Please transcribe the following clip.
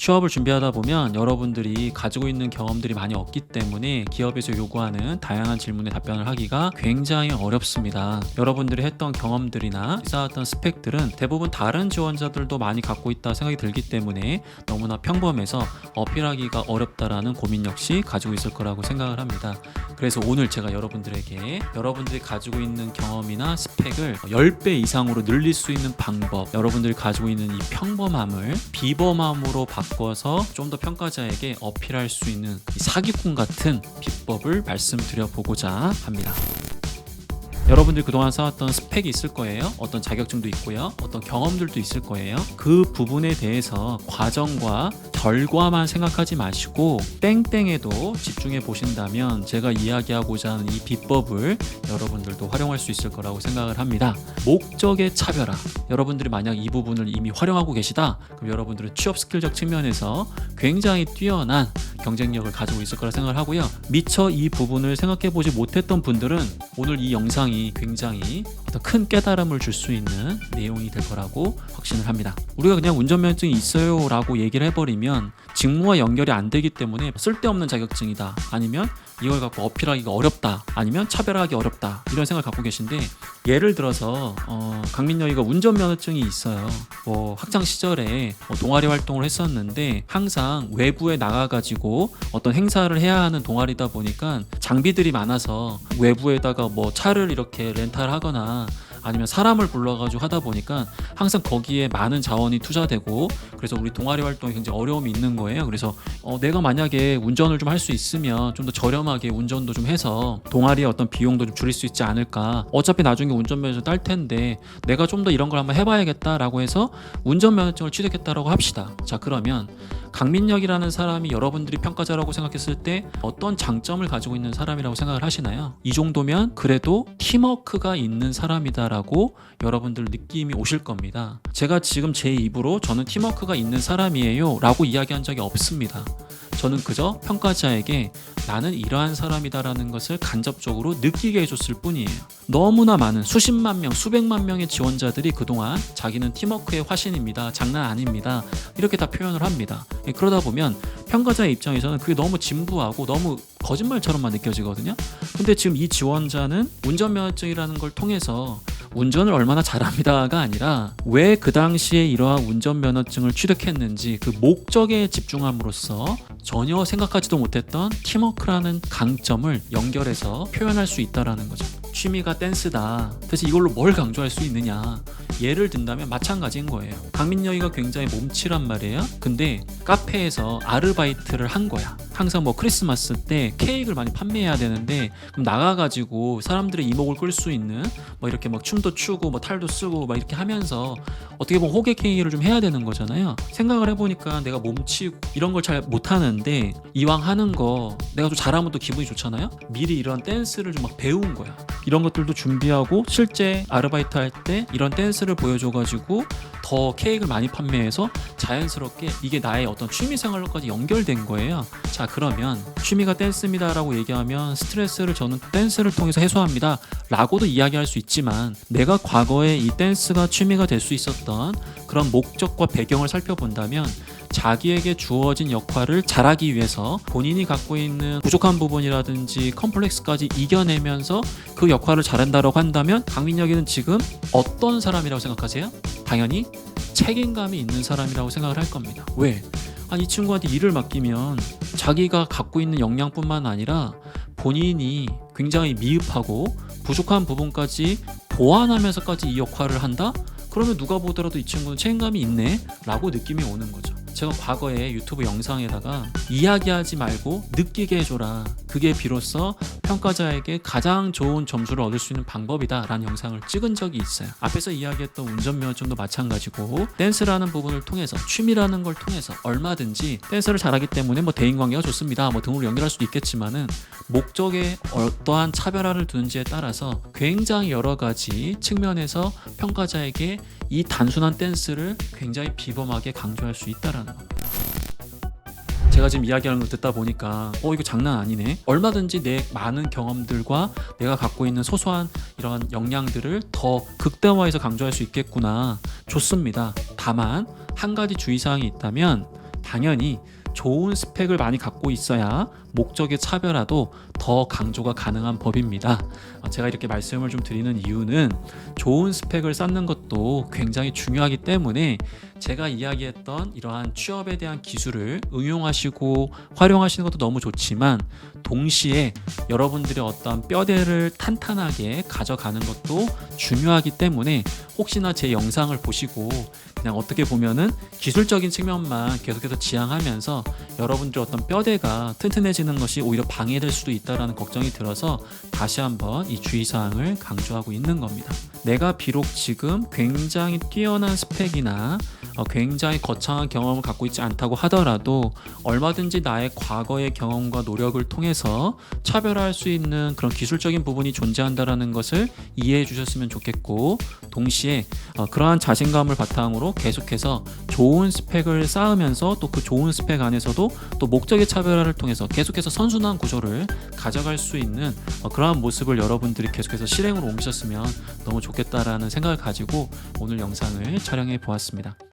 취업을 준비하다 보면 여러분들이 가지고 있는 경험들이 많이 없기 때문에 기업에서 요구하는 다양한 질문에 답변을 하기가 굉장히 어렵습니다. 여러분들이 했던 경험들이나 쌓았던 스펙들은 대부분 다른 지원자들도 많이 갖고 있다 생각이 들기 때문에 너무나 평범해서 어필하기가 어렵다라는 고민 역시 가지고 있을 거라고 생각을 합니다. 그래서 오늘 제가 여러분들에게 여러분들이 가지고 있는 경험이나 스펙을 10배 이상으로 늘릴 수 있는 방법, 여러분들이 가지고 있는 이 평범함을 비범함으로 바꿔서 좀 더 평가자에게 어필할 수 있는 이 사기꾼 같은 비법을 말씀드려 보고자 합니다. 여러분들이 그동안 쌓았던 스펙이 있을 거예요. 어떤 자격증도 있고요. 어떤 경험들도 있을 거예요. 그 부분에 대해서 과정과 결과만 생각하지 마시고 땡땡에도 집중해 보신다면 제가 이야기하고자 하는 이 비법을 여러분들도 활용할 수 있을 거라고 생각을 합니다. 목적의 차별화. 여러분들이 만약 이 부분을 이미 활용하고 계시다, 그럼 여러분들은 취업 스킬적 측면에서 굉장히 뛰어난 경쟁력을 가지고 있을 거라 생각을 하고요. 미처 이 부분을 생각해 보지 못했던 분들은 오늘 이 영상이 굉장히 어떤 큰 깨달음을 줄 수 있는 내용이 될 거라고 확신을 합니다. 우리가 그냥 운전면허증이 있어요 라고 얘기를 해버리면 직무와 연결이 안 되기 때문에 쓸데없는 자격증이다, 아니면 이걸 갖고 어필하기가 어렵다, 아니면 차별하기 어렵다, 이런 생각을 갖고 계신데, 예를 들어서 강민여이가 운전면허증이 있어요. 학창 시절에 동아리 활동을 했었는데 항상 외부에 나가가지고 어떤 행사를 해야 하는 동아리다 보니까 장비들이 많아서 외부에다가 차를 이렇게 렌탈하거나 아니면 사람을 불러가지고 하다 보니까 항상 거기에 많은 자원이 투자되고, 그래서 우리 동아리 활동에 굉장히 어려움이 있는 거예요. 그래서 내가 만약에 운전을 좀 할 수 있으면 좀 더 저렴하게 운전도 좀 해서 동아리의 어떤 비용도 좀 줄일 수 있지 않을까, 어차피 나중에 운전면허증 딸 텐데 내가 좀 더 이런 걸 한번 해봐야겠다라고 해서 운전면허증을 취득했다라고 합시다. 자, 그러면 강민혁이라는 사람이 여러분들이 평가자라고 생각했을 때 어떤 장점을 가지고 있는 사람이라고 생각을 하시나요? 이 정도면 그래도 팀워크가 있는 사람이다라고 여러분들 느낌이 오실 겁니다. 제가 지금 제 입으로 저는 팀워크가 있는 사람이에요 라고 이야기한 적이 없습니다. 저는 그저 평가자에게 나는 이러한 사람이다라는 것을 간접적으로 느끼게 해줬을 뿐이에요. 너무나 많은 수십만 명, 수백만 명의 지원자들이 그동안 자기는 팀워크의 화신입니다, 장난 아닙니다, 이렇게 다 표현을 합니다. 그러다 보면 평가자의 입장에서는 그게 너무 진부하고 너무 거짓말처럼만 느껴지거든요. 근데 지금 이 지원자는 운전면허증이라는 걸 통해서 운전을 얼마나 잘합니다가 아니라 왜 그 당시에 이러한 운전면허증을 취득했는지 그 목적에 집중함으로써 전혀 생각하지도 못했던 팀워크라는 강점을 연결해서 표현할 수 있다는 거죠. 취미가 댄스다, 대체 이걸로 뭘 강조할 수 있느냐, 예를 든다면 마찬가지인 거예요. 강민여이가 굉장히 몸치란 말이에요. 근데 카페에서 아르바이트를 한 거야. 항상 크리스마스 때 케이크를 많이 판매해야 되는데, 그럼 나가가지고 사람들의 이목을 끌 수 있는 이렇게 춤도 추고 탈도 쓰고 이렇게 하면서 어떻게 보면 호객 행위를 좀 해야 되는 거잖아요. 생각을 해보니까 내가 몸치고 이런 걸 잘 못하는데 이왕 하는 거 내가 좀 잘하면 또 기분이 좋잖아요. 미리 이런 댄스를 좀 배운 거야. 이런 것들도 준비하고 실제 아르바이트 할 때 이런 댄스를 보여줘가지고 더 케이크를 많이 판매해서 자연스럽게 이게 나의 어떤 취미생활로까지 연결된 거예요. 자, 그러면 취미가 댄스입니다 라고 얘기하면 스트레스를 저는 댄스를 통해서 해소합니다 라고도 이야기할 수 있지만, 내가 과거에 이 댄스가 취미가 될 수 있었던 그런 목적과 배경을 살펴본다면 자기에게 주어진 역할을 잘하기 위해서 본인이 갖고 있는 부족한 부분이라든지 컴플렉스까지 이겨내면서 그 역할을 잘한다고 한다면 강민혁이는 지금 어떤 사람이라고 생각하세요? 당연히 책임감이 있는 사람이라고 생각을 할 겁니다. 왜? 이 친구한테 일을 맡기면 자기가 갖고 있는 역량뿐만 아니라 본인이 굉장히 미흡하고 부족한 부분까지 보완하면서까지 이 역할을 한다? 그러면 누가 보더라도 이 친구는 책임감이 있네 라고 느낌이 오는 거죠. 제가 과거에 유튜브 영상에다가 이야기하지 말고 느끼게 해줘라, 그게 비로소 평가자에게 가장 좋은 점수를 얻을 수 있는 방법이다 라는 영상을 찍은 적이 있어요. 앞에서 이야기했던 운전면허증도 마찬가지고 댄스라는 부분을 통해서, 취미라는 걸 통해서 얼마든지 댄스를 잘하기 때문에 대인관계가 좋습니다 등으로 연결할 수도 있겠지만은, 목적에 어떠한 차별화를 두는지에 따라서 굉장히 여러 가지 측면에서 평가자에게 이 단순한 댄스를 굉장히 비범하게 강조할 수 있다라는 겁니다. 제가 지금 이야기하는 걸 듣다 보니까 이거 장난 아니네, 얼마든지 내 많은 경험들과 내가 갖고 있는 소소한 이런 역량들을 더 극대화해서 강조할 수 있겠구나. 좋습니다. 다만 한 가지 주의사항이 있다면, 당연히 좋은 스펙을 많이 갖고 있어야 목적의 차별화도 더 강조가 가능한 법입니다. 제가 이렇게 말씀을 좀 드리는 이유는 좋은 스펙을 쌓는 것도 굉장히 중요하기 때문에 제가 이야기했던 이러한 취업에 대한 기술을 응용하시고 활용하시는 것도 너무 좋지만 동시에 여러분들의 어떤 뼈대를 탄탄하게 가져가는 것도 중요하기 때문에 혹시나 제 영상을 보시고 그냥 어떻게 보면은 기술적인 측면만 계속해서 지향하면서 여러분들의 어떤 뼈대가 튼튼해지는 것이 오히려 방해될 수도 있다는 걱정이 들어서 다시 한번 이 주의사항을 강조하고 있는 겁니다. 내가 비록 지금 굉장히 뛰어난 스펙이나 굉장히 거창한 경험을 갖고 있지 않다고 하더라도 얼마든지 나의 과거의 경험과 노력을 통해서 차별화할 수 있는 그런 기술적인 부분이 존재한다는 것을 이해해 주셨으면 좋겠고, 동시에 그러한 자신감을 바탕으로 계속해서 좋은 스펙을 쌓으면서 또 그 좋은 스펙 안에서도 또 목적의 차별화를 통해서 계속해서 선순환 구조를 가져갈 수 있는 그러한 모습을 여러분들이 계속해서 실행으로 옮기셨으면 너무 좋겠다라는 생각을 가지고 오늘 영상을 촬영해 보았습니다.